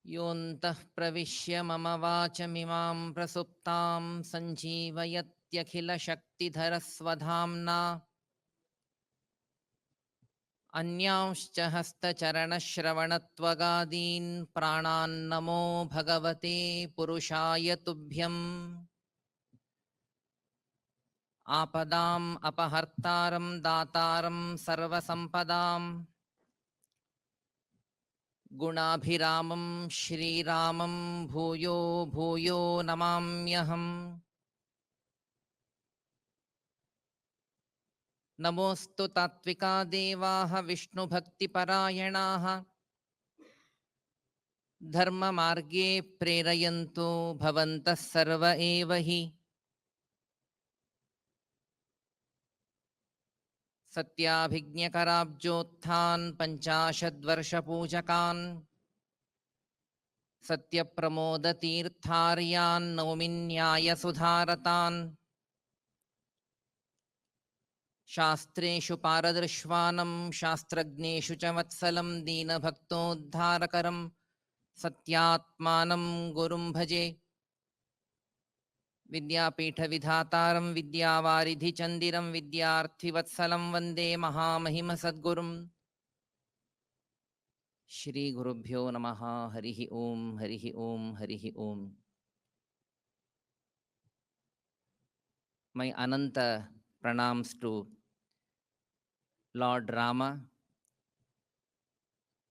योऽन्तः प्रविश्य मम वाचमिमां प्रसुप्तां सञ्जीवयत्यखिलशक्तिधरस्वधाम्ना अन्यांश्च हस्तचरणश्रवणत्वगादीन् प्राणान्नमो भगवते पुरुषाय तुभ्यम् आपदाम् अपहर्तारं दातारं सर्वसम्पदां गुणाभिरामं श्रीरामं भूयो भूयो नमाम्यहम्। नमोऽस्तु तात्विका देवाः विष्णुभक्तिपरायणाः धर्ममार्गे प्रेरयन्तु भवन्तः सर्व एव हि। सत्याभिज्ञकराब्जोत्थान् पञ्चाशद्वर्षपूजकान् सत्यप्रमोदतीर्थार्यान् नौमि न्यायसुधारतान्। शास्त्रेषु पारदृश्वानं शास्त्रज्ञेषु च वत्सलं दीनभक्तोद्धारकरं सत्यात्मानं गुरुं भजे। विद्यापीठविधातारं विद्यावारिधिचन्दिरं विद्यार्थिवत्सलं वन्दे महामहिमसद्गुरुं। श्रीगुरुभ्यो नमः। हरिः ओम हरिः ओम हरिः ओम। My Ananta pranams to Lord Rama,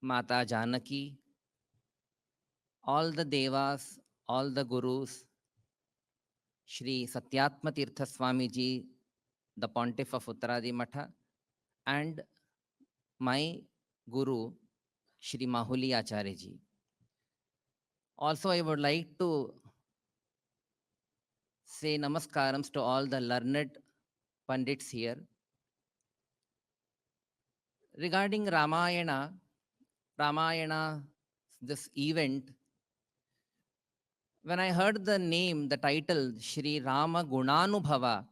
Mata Janaki, all the Devas, all the Gurus, Shri Satyatma Tirtha Swami Ji, the Pontiff of Uttaradi Matha, and my Guru, Shri Mahuli Acharya Ji. Also, I would like to say namaskarams to all the learned Pandits here. Regarding Ramayana, this event, when I heard the name, the title, Shri Rama Gunanubhavam,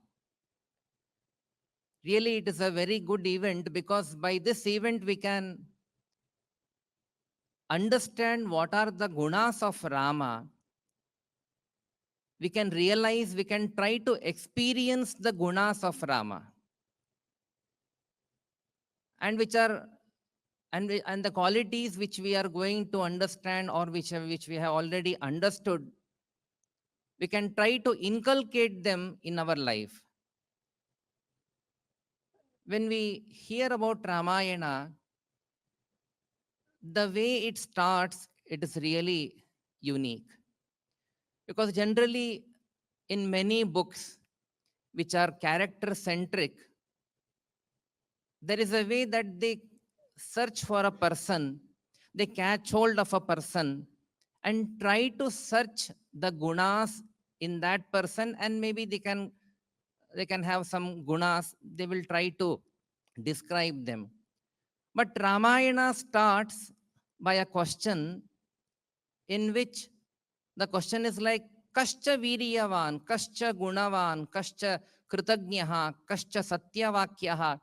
really it is a very good event, because by this event we can understand what are the gunas of Rama. We can realize, we can try to experience the gunas of Rama, and which are and the qualities which we are going to understand, or which we have already understood, we can try to inculcate them in our life. When we hear about Ramayana, the way it starts, it is really unique. Because generally, in many books which are character-centric, there is a way that they search for a person, they catch hold of a person and try to search the gunas in that person, and maybe they can have some gunas, they will try to describe them. But Ramayana starts by a question in which the question is like, Kascha Viryavan, Kascha Gunavan, Kascha Kritagnaha, Kascha Satyavakyaha.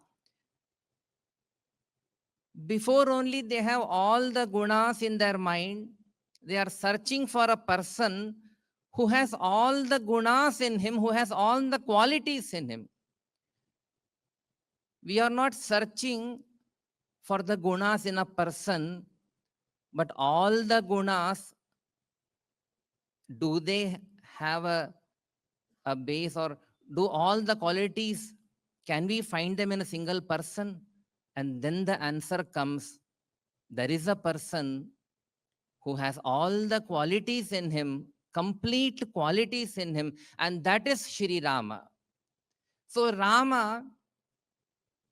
Before only they have all the gunas in their mind, they are searching for a person who has all the gunas in him, who has all the qualities in him. We are not searching for the gunas in a person, but all the gunas, do they have a base, or do all the qualities, can we find them in a single person? And then the answer comes, there is a person who has all the qualities in him, complete qualities in him, and that is Shri Rama. So Rama,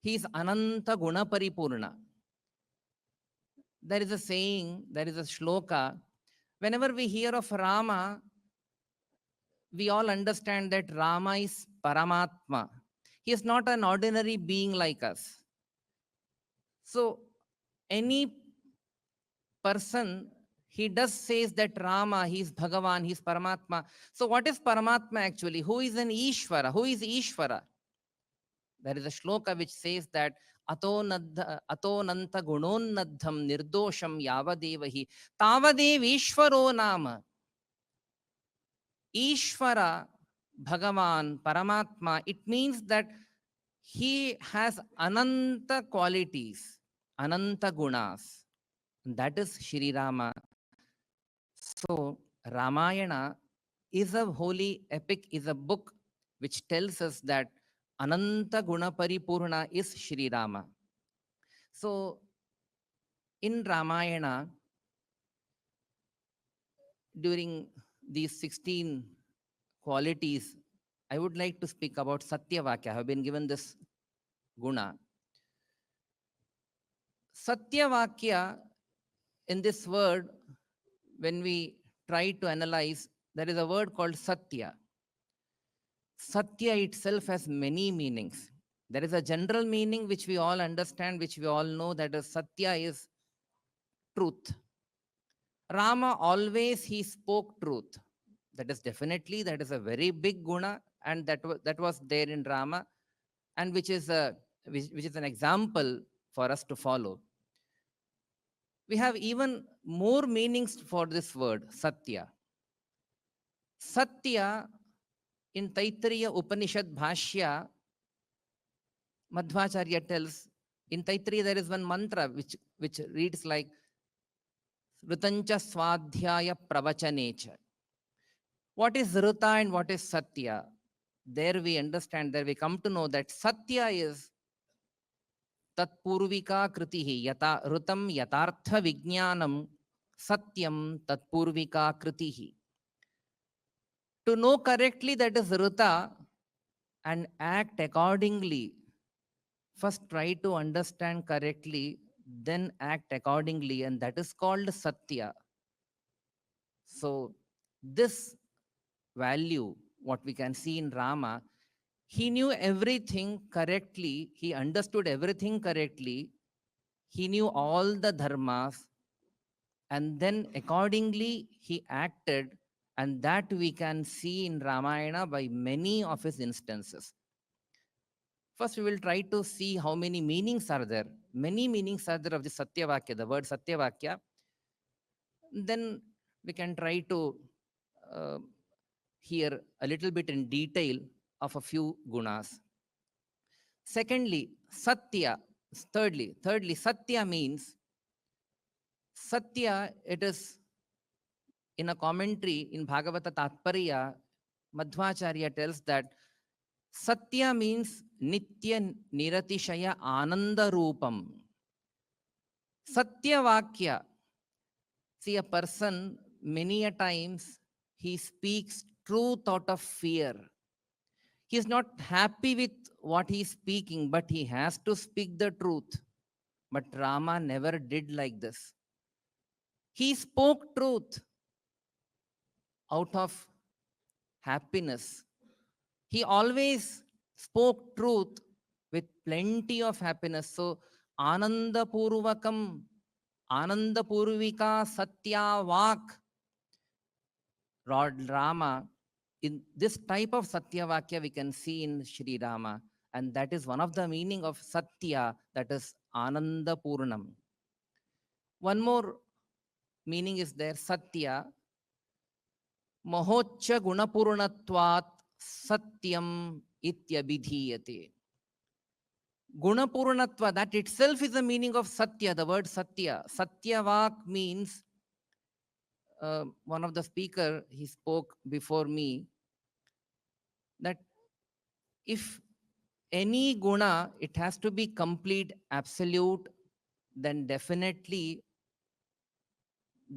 he is Ananta Guna Paripurna. There is a saying, there is a shloka, whenever we hear of Rama, we all understand that Rama is Paramatma. He is not an ordinary being like us. So any person, he does says that Rama, he is Bhagavan, he is Paramatma. So what is Paramatma actually? Who is an Ishvara? Who is Ishvara? There is a shloka which says that atonanta gunonnaddham nirdosham yavadevahi tavadevishvaro nama. Ishvara, Bhagavan, Paramatma, it means that he has ananta qualities, ananta gunas. That is Shri Rama. So Ramayana is a holy epic, is a book which tells us that Ananta Guna Paripurna is Shri Rama. So in Ramayana, during these 16 qualities, I would like to speak about Satya Vaka. I have been given this guna. Satya Vakya, in this word, when we try to analyze, there is a word called Satya. Satya itself has many meanings. There is a general meaning which we all understand, which we all know, that is Satya is truth. Rama always he spoke truth. That is definitely, that is a very big guna, and that was there in Rama, and which is an example for us to follow. We have even more meanings for this word, Satya. Satya, in Taittiriya Upanishad Bhashya, Madhvacharya tells, in Taittiriya there is one mantra which reads like, Rutancha Swadhyaya Pravachanecha. What is Ruta and what is Satya? There we understand, there we come to know that Satya is Tatpurvika Kritihi, Yata Rutam Yatartha Vijnanam Satyam Tatpurvika Kritihi. To know correctly, that is Ruta, and act accordingly. First try to understand correctly, then act accordingly, and that is called Satya. So this value, what we can see in Rama, he knew everything correctly, he understood everything correctly, he knew all the dharmas, and then accordingly he acted, and that we can see in Ramayana by many of his instances. First, we will try to see how many meanings are there. Many meanings are there of the Satya Vakya, the word Satya Vakya. Then we can try to hear a little bit in detail of a few gunas. Secondly, Satya. Thirdly, Satya means, Satya, it is in a commentary in Bhagavata Tatparya, Madhvacharya tells that Satya means Nitya Niratishaya Ananda Rupam. Satya Vakya. See, a person, many a times, he speaks truth out of fear. He is not happy with what he is speaking, but he has to speak the truth. But Rama never did like this. He spoke truth out of happiness. He always spoke truth with plenty of happiness. So, Ananda Purvakam, Ananda Purvika Satya Vak, Lord Rama, in this type of Satya Vakya we can see in Shri Rama. And that is one of the meaning of Satya, that is Ananda Purnam. One more meaning is there, Satya, Mahocha Gunapurnatvat Satyam Ityabhidhiyate. Gunapurnatva, that itself is the meaning of Satya, the word Satya. Satyavak means, one of the speaker, he spoke before me, that if any guna, it has to be complete, absolute, then definitely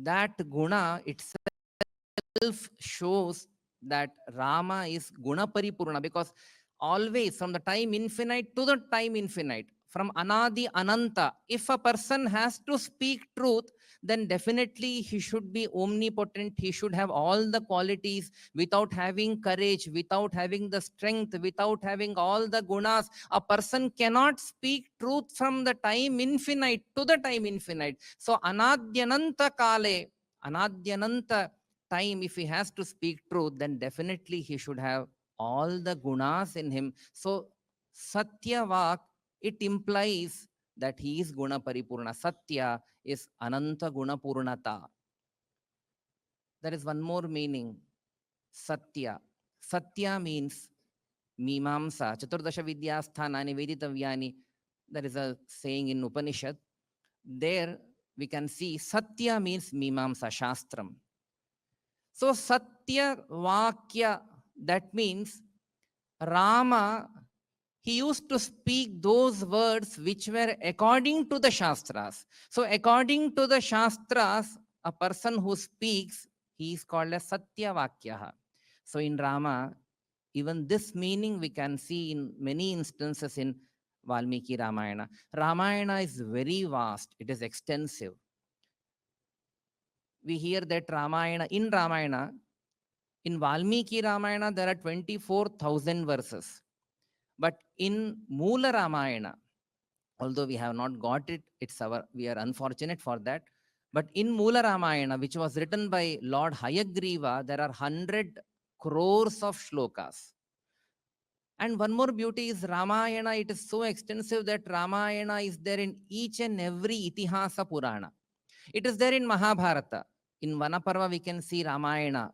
that guna itself shows that Rama is guna paripurna, because always from the time infinite to the time infinite, from Anadi Ananta, if a person has to speak truth, then definitely he should be omnipotent, he should have all the qualities. Without having courage, without having the strength, without having all the gunas, a person cannot speak truth from the time infinite to the time infinite. So Anadyananta Kale, Anadyananta time, if he has to speak truth, then definitely he should have all the gunas in him. So Satya Vak, it implies that he is Guna Paripurna. Satya is Ananta Guna Purnata. There is one more meaning. Satya. Satya means Mimamsa. Chaturdasha Vidyasthanani Veditavyani. There is a saying in Upanishad. There we can see Satya means Mimamsa, Shastram. So Satya Vakya, that means Rama, he used to speak those words which were according to the Shastras. So according to the Shastras, a person who speaks, he is called as Satya Vakyaha. So in Rama, even this meaning we can see in many instances in Valmiki Ramayana. Ramayana is very vast, it is extensive. We hear that in Ramayana, in Valmiki Ramayana, there are 24,000 verses. But in Moola Ramayana, although we have not got it, we are unfortunate for that. But in Moola Ramayana, which was written by Lord Hayagriva, there are 100 crores of shlokas. And one more beauty is Ramayana. It is so extensive that Ramayana is there in each and every Itihasa Purana. It is there in Mahabharata. In Vanaparva, we can see Ramayana.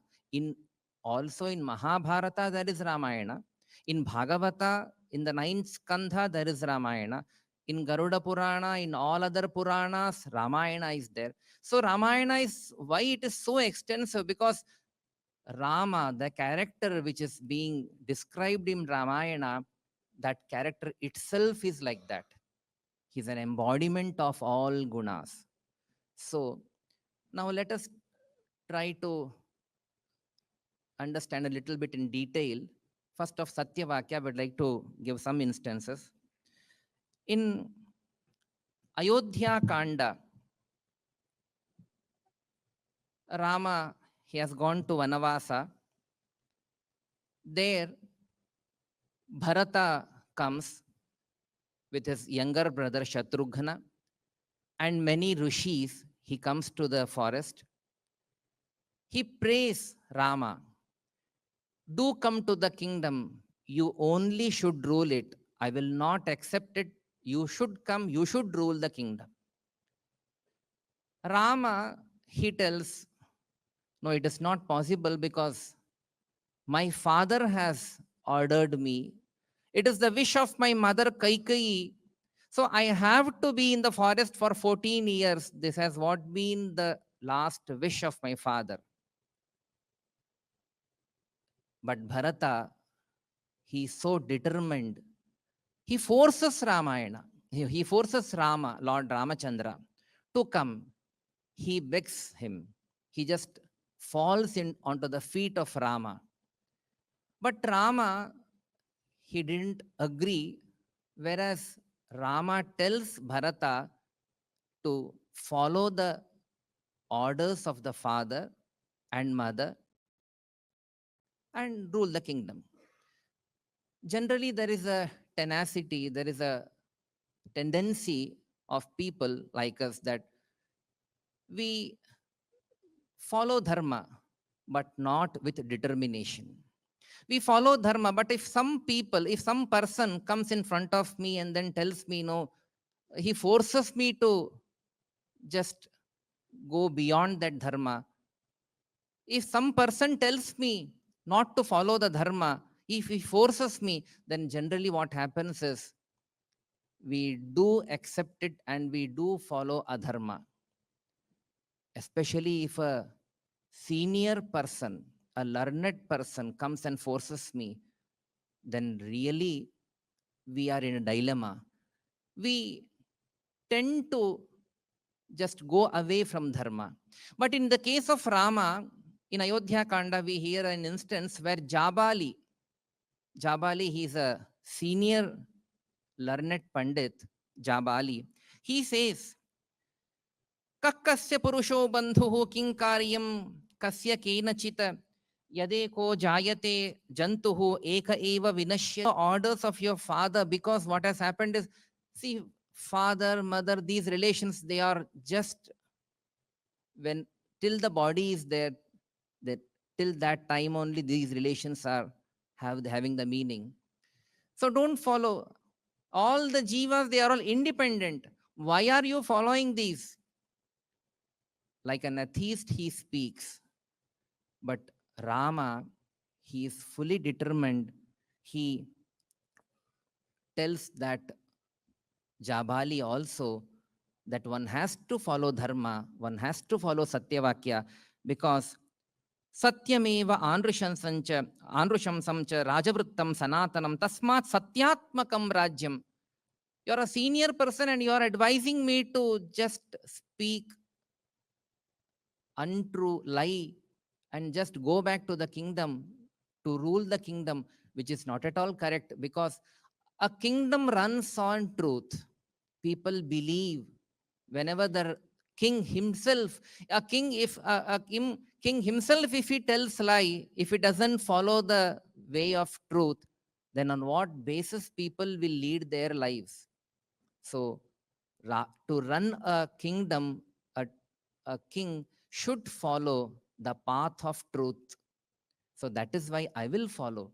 Also in Mahabharata, there is Ramayana. In Bhagavata, in the 9th Skandha, there is Ramayana. In Garuda Purana, in all other Puranas, Ramayana is there. So Ramayana is why it is so extensive, because Rama, the character which is being described in Ramayana, that character itself is like that. He's an embodiment of all gunas. So now let us try to understand a little bit in detail. First of Satya Vakya, I would like to give some instances. In Ayodhya Kanda, Rama, he has gone to Vanavasa. There, Bharata comes with his younger brother Shatrughna and many rishis. He comes to the forest. He prays Rama, do come to the kingdom. You only should rule it. I will not accept it. You should come. You should rule the kingdom. Rama, he tells, no, it is not possible because my father has ordered me. It is the wish of my mother Kaikeyi. So I have to be in the forest for 14 years. This has what been the last wish of my father. But Bharata, he is so determined. He forces Ramayana. He forces Rama, Lord Ramachandra, to come. He begs him. He just falls onto the feet of Rama. But Rama, he didn't agree, whereas Rama tells Bharata to follow the orders of the father and mother and rule the kingdom. Generally, there is a tenacity, there is a tendency of people like us that we follow dharma, but not with determination. We follow dharma, but if some person comes in front of me and then tells me, no, he forces me to just go beyond that dharma. If some person tells me not to follow the dharma, if he forces me, then generally what happens is we do accept it and we do follow adharma. Especially if a senior person, a learned person comes and forces me, then really we are in a dilemma. We tend to just go away from dharma. But in the case of Rama, in Ayodhya Kanda, we hear an instance where Jabali, he is a senior learned Pandit, Jabali, he says, Kakkasya purusho bandhuhu kinkaryam kasya kenachita yadeko jayate jantuhu eka eva vinashya. Orders of your father, because what has happened is, see, father, mother, these relations, they are just when till the body is there, that till that time only these relations are having the meaning. So don't follow. All the jivas, they are all independent. Why are you following these? Like an atheist, he speaks. But Rama, he is fully determined. He tells that Jabali also that one has to follow dharma, one has to follow Satyavakya, because Satyameva Andrushamsamcha Rajavrittam Sanatanam Tasmat Satyatmakam Rajyam. You're a senior person and you're advising me to just speak untrue lie and just go back to the kingdom to rule the kingdom, which is not at all correct, because a kingdom runs on truth. People believe whenever the king himself, a king, if king himself, if he tells lie, if he doesn't follow the way of truth, then on what basis people will lead their lives? So to run a kingdom, a king should follow the path of truth. So that is why I will follow.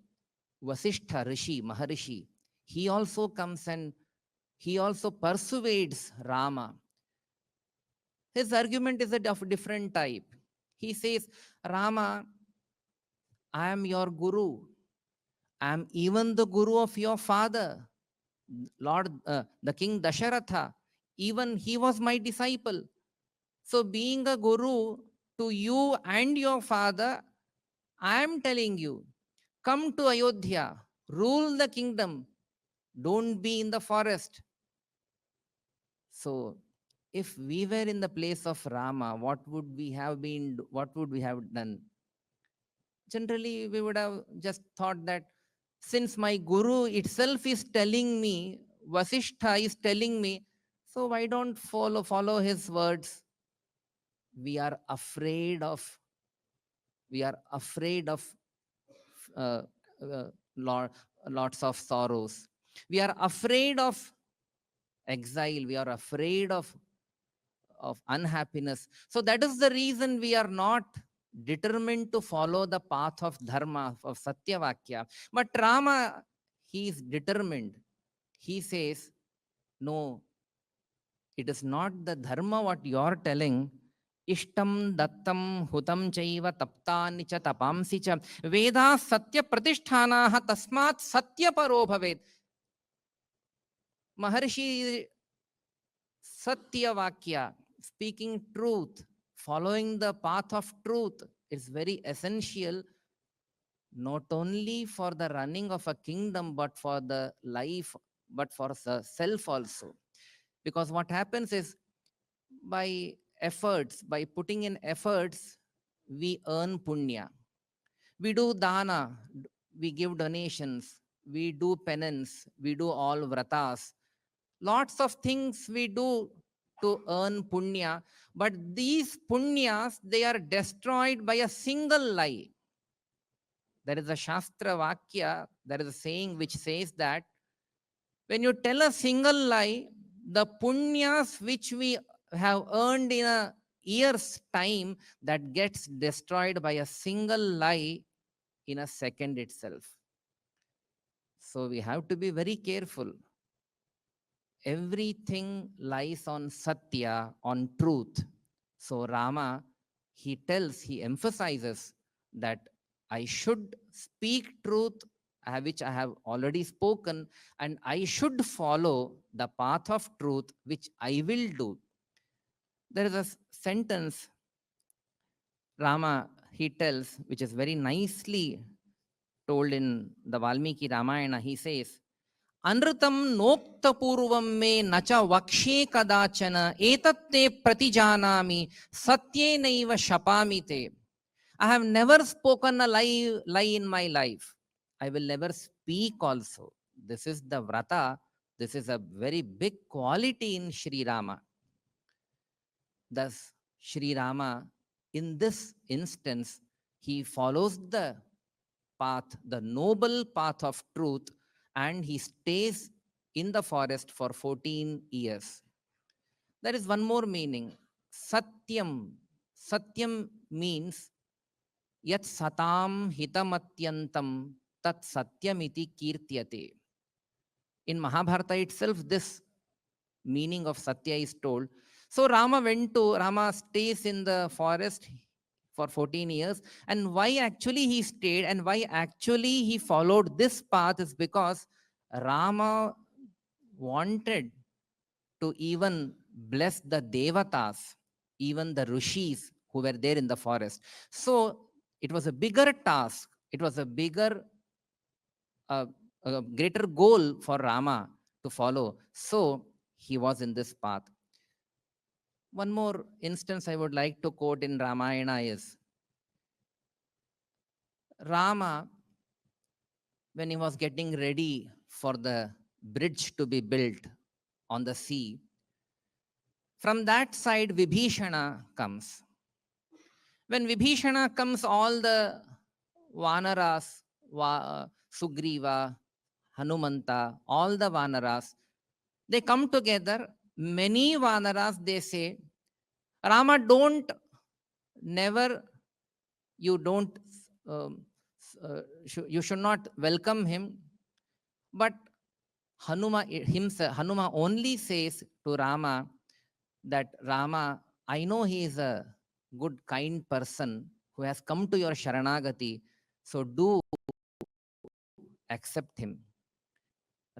Vasishtha Rishi, Maharishi, he also comes and he also persuades Rama. His argument is of different type. He says, Rama, I am your guru. I am even the guru of your father, the king Dasharatha. Even he was my disciple. So, being a guru to you and your father, I am telling you, come to Ayodhya, rule the kingdom, don't be in the forest. So, if we were in the place of Rama, what would we have been? What would we have done? Generally, we would have just thought that since my guru itself is telling me, Vasishtha is telling me, so why don't follow his words? We are afraid of we are afraid of uh, uh, lot, lots of sorrows. We are afraid of exile. We are afraid of unhappiness. So that is the reason we are not determined to follow the path of dharma, of Satyavakya. But Rama, he is determined. He says, no, it is not the dharma what you are telling. Ishtam dattam hutam chaiva taptani cha tapamsi cha Veda satya pratisthanaha tasmat satya paro bhavet. Maharshi Satyavakya, speaking truth, following the path of truth, is very essential, not only for the running of a kingdom, but for the life, but for the self also. Because what happens is, by efforts, by putting in efforts, we earn punya. We do dana, we give donations, we do penance, we do all vratas. Lots of things we do to earn punya, but these punyas, they are destroyed by a single lie. There is a Shastra Vakya, there is a saying which says that when you tell a single lie, the punyas which we have earned in a year's time, that gets destroyed by a single lie in a second itself. So we have to be very careful. Everything lies on Satya, on truth. So Rama, he emphasizes that I should speak truth, which I have already spoken, and I should follow the path of truth, which I will do. There is a sentence Rama, he tells, which is very nicely told in the Valmiki Ramayana. He says, Anrutam nokta purvam me nacha vakshe kadachana etatte pratijanami satye naiva shapamite. I have never spoken a lie in my life. I will never speak also. This is the vrata. This is a very big quality in Shri Rama. Thus, Shri Rama, in this instance, he follows the path, the noble path of truth, and he stays in the forest for 14 years. There is one more meaning. Satyam. Satyam means yat satam hitamatyantam tat satyamiti kirtyate. In Mahabharata itself, this meaning of Satya is told. So Rama stays in the forest for 14 years. And why actually he stayed and why actually he followed this path is because Rama wanted to even bless the Devatas, even the Rishis who were there in the forest. So it was a bigger task. It was a, a greater goal for Rama to follow. So he was in this path. One more instance I would like to quote in Ramayana is Rama, when he was getting ready for the bridge to be built on the sea, from that side Vibhishana comes. When Vibhishana comes, all the Vanaras, Sugriva, Hanumanta, all the Vanaras, they come together. Many Vanaras, they say, Rama, never, you don't, you should not welcome him. But Hanuma only says to Rama that, Rama, I know he is a good, kind person who has come to your Sharanagati, so do accept him.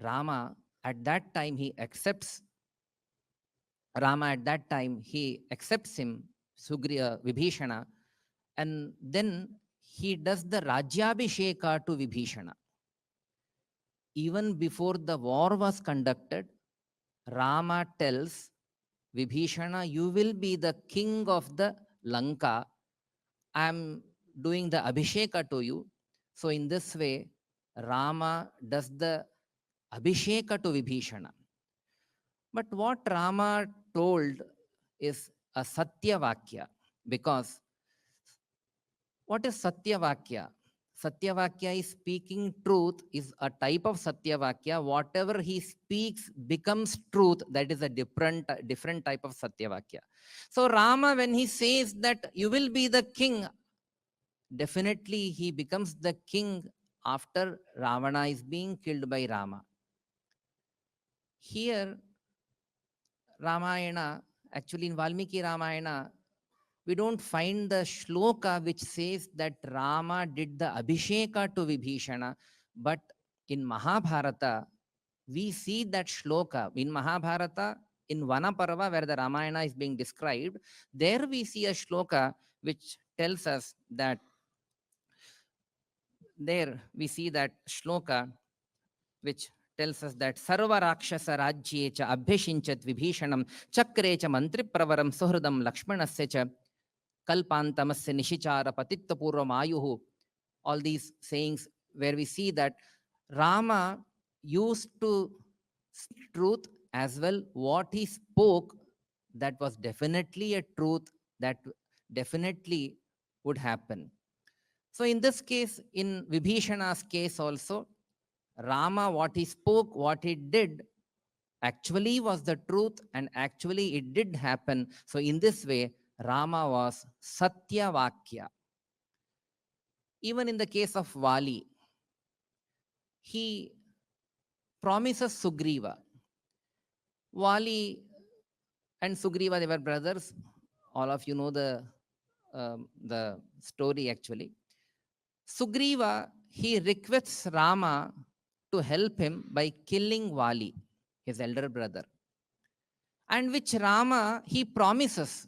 Rama, at that time, he accepts him, Vibhishana, and then he does the Rajyabhisheka to Vibhishana. Even before the war was conducted, Rama tells Vibhishana, you will be the king of the Lanka. I am doing the Abhisheka to you. So in this way, Rama does the Abhisheka to Vibhishana. But what Rama told is a Satya Vakya, because what is Satya Vakya? Satya Vakya is speaking truth, is a type of Satya Vakya. Whatever he speaks becomes truth. That is a different type of Satya Vakya. So Rama, when he says that you will be the king, definitely he becomes the king after Ravana is being killed by Rama. Here, Ramayana, actually in Valmiki Ramayana, we don't find the shloka which says that Rama did the Abhisheka to Vibhishana, but in Mahabharata, we see that shloka. In Mahabharata, in Vanaparva, where the Ramayana is being described, there we see a shloka which tells us that, there we see that shloka which tells us that Sarva Rakshasa Rajye cha Abhishinchat Vibhishanam Chakre cha Mantri Pravaram Suhridam Lakshmanasya cha Kalpantamasya Nishichara Patitta Purvam Ayuhu. All these sayings where we see that Rama used to speak truth as well. What he spoke, that was definitely a truth that definitely would happen. So in this case, in Vibhishana's case also, Rama, what he spoke, what he did, actually was the truth, and actually it did happen. So in this way, Rama was Satya Vakya. Even in the case of Vali, he promises Sugriva. Vali and Sugriva, they were brothers. All of you know the story actually. Sugriva, he requests Rama to help him by killing Vali, his elder brother. And which Rama, he promises.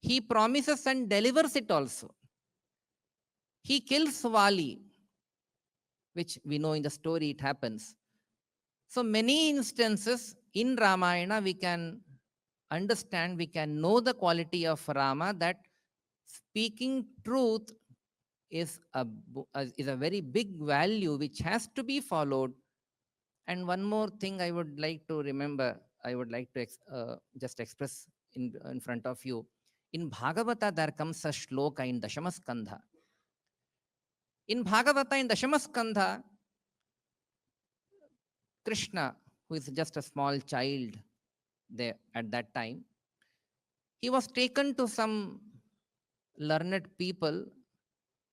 He promises and delivers it also. He kills Vali, which we know in the story it happens. So many instances in Ramayana we can understand, we can know the quality of Rama, that speaking truth is a very big value which has to be followed. And one more thing I would like to remember, I would like to just express in front of you. In Bhagavata, there comes a shloka in Dashamaskandha. In Bhagavata, in Dashamaskandha, Krishna, who is just a small child there at that time, he was taken to some learned people,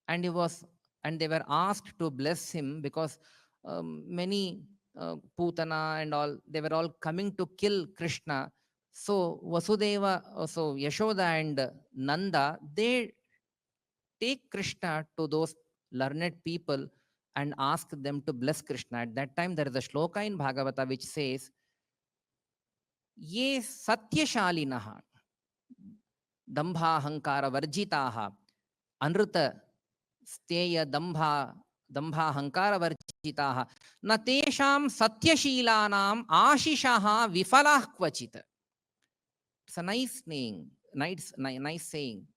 and they were asked to bless him, because many Putana and all, they were all coming to kill Krishna. So Vasudeva, so Yashoda and Nanda, they take Krishna to those learned people and ask them to bless Krishna. At that time, there is a shloka in Bhagavata which says, Ye Satyashalinaha, Dambha Hankara Varjitaha, Anruta Steya Dambha Hankara Varjitaha, Natesham Satyashilanam Ashishaha Vifalah Kvachita. It's a nice saying, nice saying.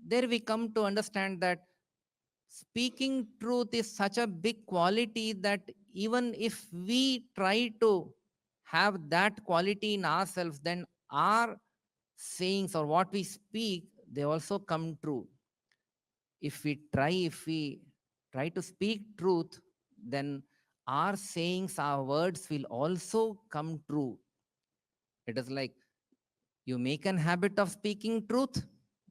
There we come to understand that speaking truth is such a big quality that even if we try to have that quality in ourselves, then our sayings or what we speak, they also come true. If we try to speak truth, then our sayings, our words will also come true. It is like you make an habit of speaking truth,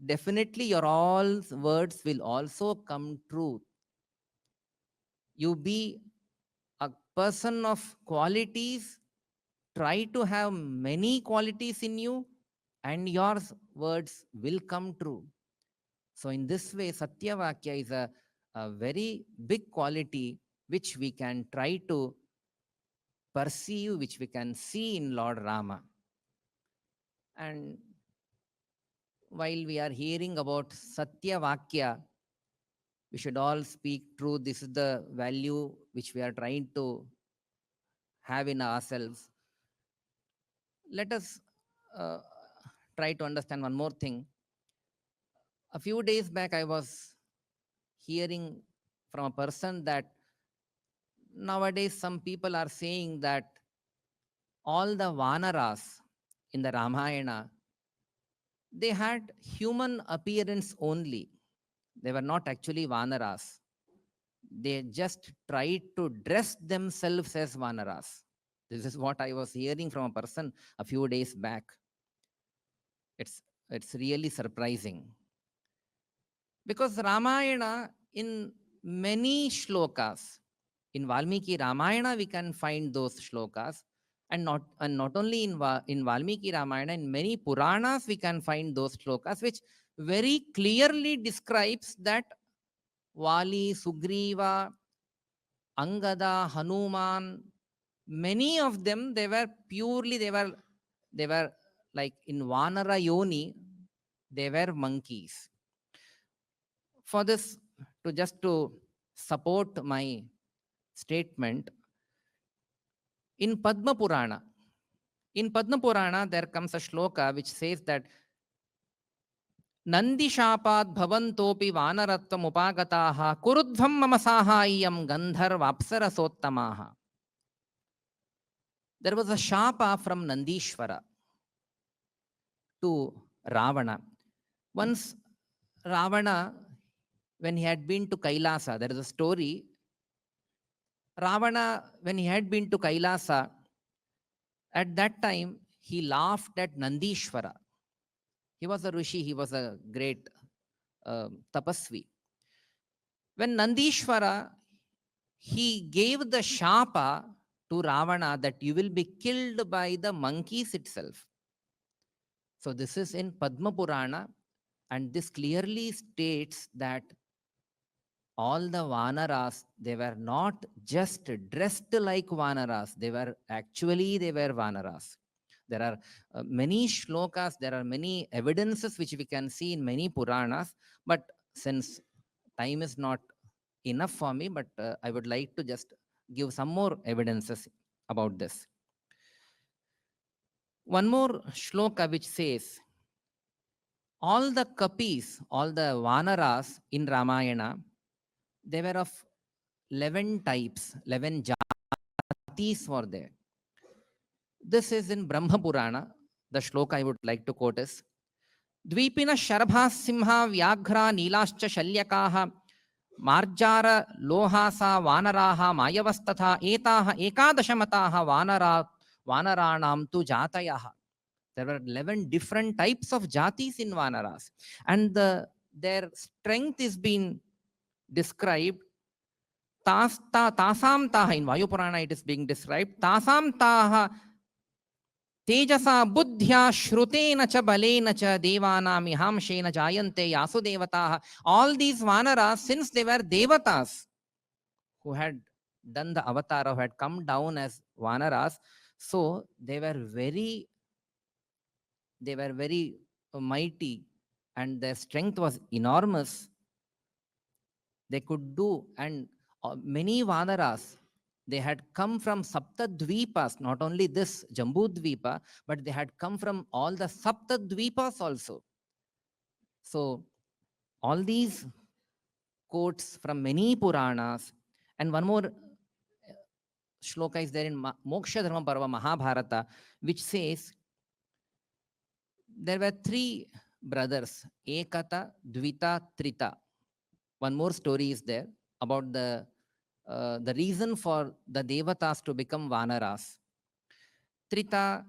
definitely your all words will also come true. You be a person of qualities, try to have many qualities in you, and your words will come true. So in this way, Satya Vakya is a very big quality which we can try to perceive, which we can see in Lord Rama. And while we are hearing about Satya Vakya, we should all speak truth. This is the value which we are trying to have in ourselves. Let us uh, try to understand one more thing. A few days back, I was hearing from a person that nowadays some people are saying that all the Vanaras in the Ramayana, they had human appearance only. They were not actually Vanaras. They just tried to dress themselves as Vanaras. This is what I was hearing from a person a few days back. It's really surprising. Because Ramayana, in many shlokas, in Valmiki Ramayana, we can find those shlokas. And not only in Valmiki Ramayana, in many Puranas, we can find those shlokas, which very clearly describes that Vali, Sugriva, Angada, Hanuman, many of them, they were like in Vanara Yoni, they were monkeys. For this, to support my statement, in Padma Purana, there comes a shloka which says that Nandi Shapad Bhavantopi Vanarattam Upagataha Kurudvam Mama Sahayam Gandharva Apsarasottamaha. There was a shapa from Nandishvara to Ravana. Once Ravana, when he had been to Kailasa, there is a story. Ravana, when he had been to Kailasa, at that time, he laughed at Nandishvara. He was a rishi, he was a great tapasvi. When Nandishvara, he gave the shapa to Ravana that you will be killed by the monkeys itself. So this is in Padma Purana, and this clearly states that all the Vanaras, they were not just dressed like Vanaras, they were Vanaras. There are many shlokas, there are many evidences which we can see in many Puranas, but since time is not enough for me, but I would like to just give some more evidences about this. One more shloka which says, all the kapis, all the Vanaras in Ramayana, they were of 11 types, 11 jatis were there. This is in Brahma Purana. The shloka I would like to quote is, Dvipina Sharbha Simha Vyaghra Nilascha Shalyakaha Marjara Lohasa Vanaraha Mayavastatha Etaha Ekadashamataha Vanaranam tu Jatayaha. There were 11 different types of jatis in Vanaras. And their strength is being described tasam taha, in Vayu Purana it is being described, tasam taha tejasa buddhya shrutena cha balena cha devanam ihamshena jayante yasu devataha. All these Vanaras, since they were devatas who had done the avatar, who had come down as Vanaras, so they were very mighty, and their strength was enormous. They could do, and many Vanaras, they had come from Sapta Dvipas, not only this Jambu Dvipa, but they had come from all the Sapta Dvipas also. So all these quotes from many Puranas, and one more shloka is there in Moksha Dharma Parva Mahabharata, which says there were three brothers, Ekata, Dvita, Trita. One more story is there about the reason for the Devatas to become Vanaras. Trita,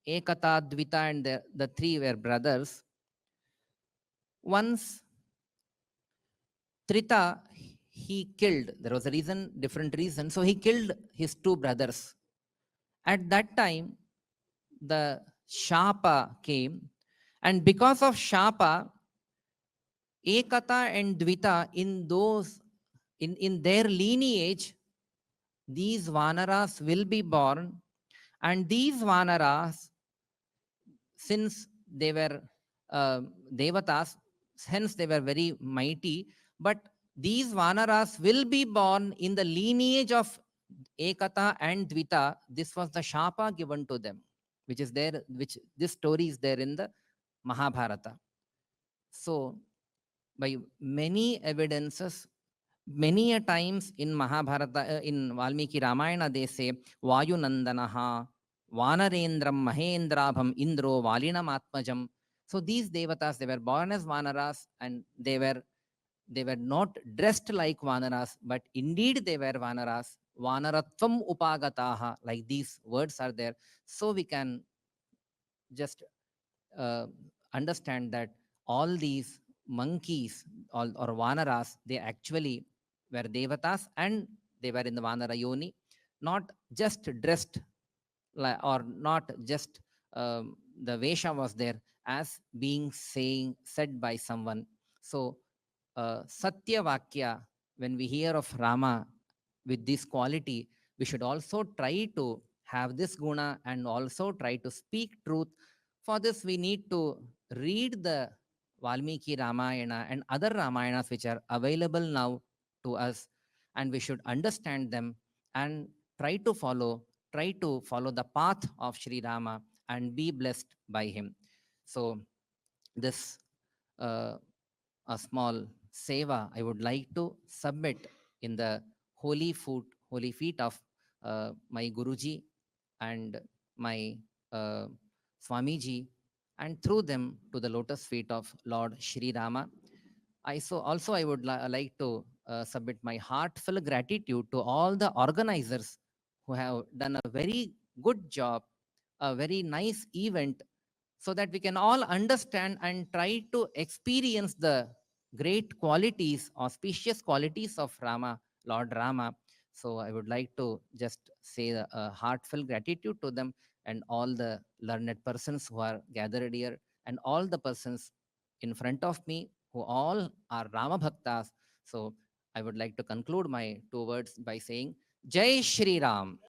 Ekata, Dvita, and the three were brothers. Once Trita, he killed, there was a reason, different reason, so he killed his two brothers. At that time, the Shapa came, and because of Shapa, Ekata and Dvita, in their lineage, these Vanaras will be born, and these Vanaras, since they were Devatas, hence they were very mighty, but these Vanaras will be born in the lineage of Ekata and Dvita. This was the Shapa given to them, which is there, which this story is there in the Mahabharata. So, by many evidences, many a times in Mahabharata, in Valmiki Ramayana, they say, Vayu Nandanaha, Vanarendram Mahendrabham Indro Valinam Atmajam. So these devatas, they were born as Vanaras, and they were not dressed like Vanaras, but indeed they were Vanaras. Vanaratvam upagataha, like these words are there. So we can just uh, understand that all these monkeys or Vanaras, they actually were Devatas, and they were in the Vanara Yoni, not just dressed or not just the Vesha was there as being said by someone. So Satya Vakya, when we hear of Rama with this quality, we should also try to have this guna and also try to speak truth. For this, we need to read the Valmiki Ramayana and other Ramayanas which are available now to us, and we should understand them and try to follow the path of Sri Rama and be blessed by him. So this uh, a small seva I would like to submit in the holy feet of my Guruji and my uh, Swamiji, and through them to the lotus feet of Lord Shri Rama. I would like to submit my heartfelt gratitude to all the organizers who have done a very good job, a very nice event, so that we can all understand and try to experience the great qualities, auspicious qualities of Rama, Lord Rama. So I would like to just say a heartfelt gratitude to them and all the learned persons who are gathered here, and all the persons in front of me who all are Rama Bhaktas. So I would like to conclude my two words by saying, Jai Shri Ram.